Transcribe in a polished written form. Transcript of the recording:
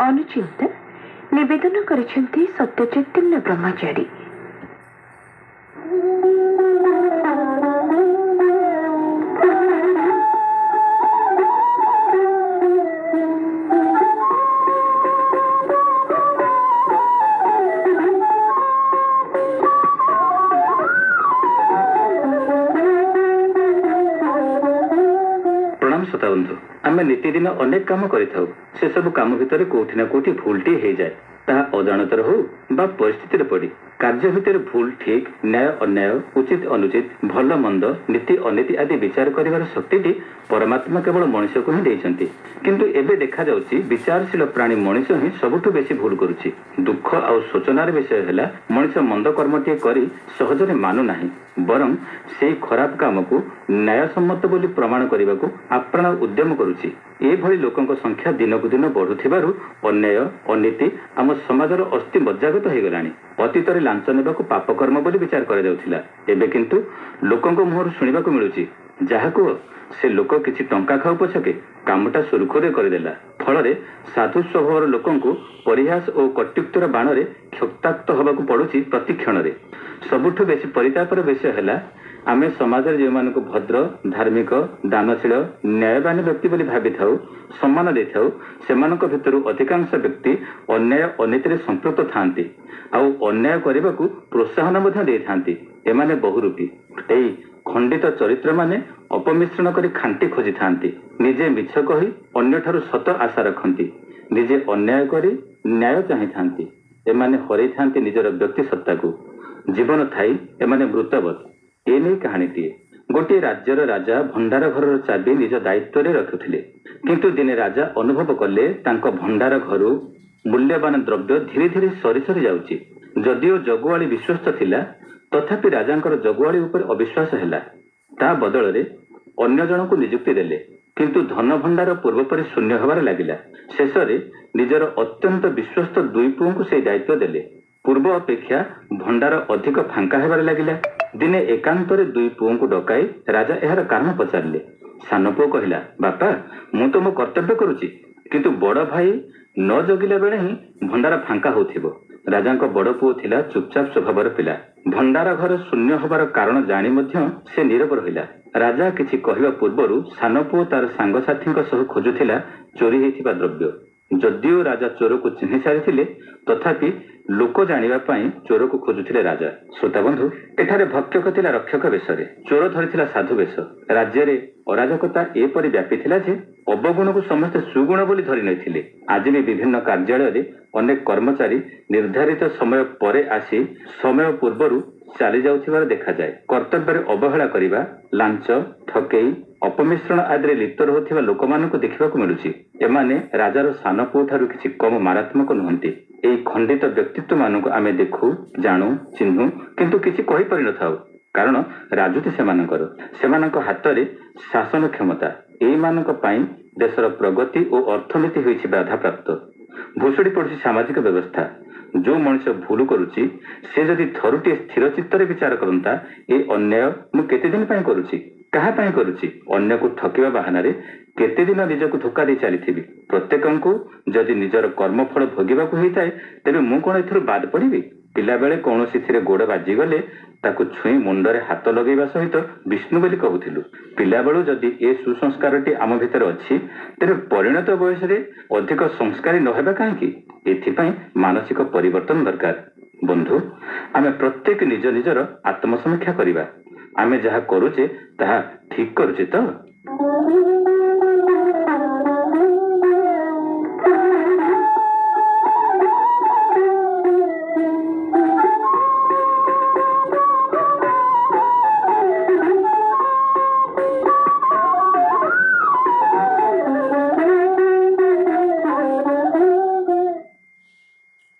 अनुचिंत निवेदन करिसेंती सत्यचैतन्य ब्रह्मचारी। बंधु आम नीतिदिन अनेक काम करिथाउ से सब काम भितर कोठी ना कोठी भूलटी हो जाए ताहा अजाणतर हो बा परिस्थिति पड़ी कार्य भितर भूल ठीक न्याय अन्याय उचित अनुचित भल मंद नीति अनीति आदि विचार करिवार शक्ति परमात्मा केवल मनुष्य को ही देइछंती किंतु एबे देखा जाउची विचारशील प्राणी मनुष्य ही सबुठु बेसी भूल करुची। दुख आ शोचनार विषय हैला मनुष्य मंद कर्मटी करी सहजरे मानु नाही बरं से खराब काम को न्यायसम्मत बोली प्रमाण करने को आप्राण उद्यम करुची। एभली लोकंक संख्या दिनकु दिन बढ़ुथिबारु अन्याय अनीति आम समाजर अस्थि मज्जागत हो गलानी। अतीतरे लांच नेबाकु पापकर्म बोली विचार करा जाउथिला एबे किंतु लोकंक मुहर सुनिबाकु मिलुची जाहाकु से लोक किछि टंका खाउ पछके कामटा सुरखुरे करदेला फलरे साधु स्वभावर लोकंकु परिहास और कट्युक्तर बाणरे क्षताक्त होबाकु पड़ुची प्रतिक्षणरे। सबुठु बेसी परितापर विषय हैला आमे समाज जो मानक भद्र धार्मिक दानशील न्यायवान व्यक्ति बोली भावी थाउ सम्मान दे थाउ सेमानक भितरु अधिकांश व्यक्ति अन्याय अनीति संपृक्त थांती आउ अन्याय करने प्रोत्साहन मध्य दे थांती। एमाने बहुरूपी एई खंडित चरित्र माने अपमिश्रण करी खांटी खोजी थांती निजे मिछ कही अन्य ठारू सत आशा रखती निजे अन्याय करी न्याय चाही थांती। एमाने हरई थांती निजर व्यक्ति सत्ता को जीवन थाई एमाने मृतवत। ए नहीं कहानीटीए गोटे राज्यर राजा भंडार घर चाबी निज दायित्व रखुले किंतु दिने राजा अनुभव कले तांको भंडार घर मूल्यवान द्रव्य धीरे धीरे सरी सरी जाउची। जदिओ जगुआली विश्वस्त थिला तथापि राजांकर जगुआली उपर अविश्वास हैला ता बदल रे अन्य जन को नियुक्ति देले किंतु धन भंडार पूर्वपरि शून्य होबार लागिला। शेष रे निजर अत्यंत विश्वस्त दुई पुओं को से दायित्व देले पूर्व अपेक्षा भंडार अधिक फांका हेबार लागिला। दिने एकांतरे दुई पुओं को डकाई राजा एहार कारण पचारिले। सान पुओ कहिला बापा मु तो मो कर्तव्य करुची किंतु बड़ भाई न जगिला बेले ही भंडार फांका होथिबो। राजांक बड़ पुओ थिला चुपचाप स्वभावर पिला भंडार घर शून्य होबार कारण जानी मध्य से नीरव रहिला। राजा किछि कहिबा पूर्वरु सान पुओ तार सांगसाथींक सह खोजुथिला चोरी हेथिबा द्रव्य। जदिओ राजा चोर को चिन्हि सारिथिले तथापि लोक जानिबा पई चोर को खोजुथिले राजा। श्रोता बंधु एठारे भक्षक थिला रक्षक बेशरे चोर धरिथिला साधु बेश। राज्य रे अराजकता एपरि व्यापीथिला जे अवगुण को समस्त सुगुण बोली धरि नथिले। आज भी विभिन्न कार्यालय रे अनेक कर्मचारी निर्धारित समय परे आसी समय पूर्वरु चली जाउथिबार देखा जाए। कर्तव्य अवहेला करिबा लांच ठकेई अपमिश्रण आदि लिप्त रहुथिबा लोकमानक देखिबाकु मिलुची। एमाने राजार सान पुओ ठारू किछि कम मारात्मक नुहंती। एई खंडित व्यक्तित्व मानक आमे देखु जाणु चिन्हु किंतु किछि कहि परि नथाउ कारण राजुति सेमानक हाथ रे शासन क्षमता। एई मानक पई देशर प्रगति और अर्थनीति होइछि बाधा प्राप्त। भूसुड़ी पड़ुछि सामाजिक व्यवस्था। जो मनुष्य भूल करुची से जदि थरुटे स्थिर चित्तरे विचार करंता ए अन्याय मु केते दिन पई करुची कहा पई करुची अन्य को ठकिबा बहाना रे केते दिन निजको धोखा दे चलीथिबी। प्रत्येकंको जदि निजर कर्मफल भोगिबाकू होइताय तेबे मु कोन एथुर बाद पड़िबी। पिला बेले कोनोसी थिरे गोड़ बाजी गले ताकू छुई मुंडरे हाथ लगेबा सहित विष्णु बोली कहूथिलु। पिला बेलू जदि ए सुसंस्कारटी आम भितर अछि तेबे परिणत बयस रे अधिक संस्कारी न हेबा काहेकि। एथिपई मानसिक परिवर्तन दरकार। बंधु आमे प्रत्येक निज निजर आत्मसमीक्षा करिबा। आमे जहा करूचे ताहा ठीक करूचे तो।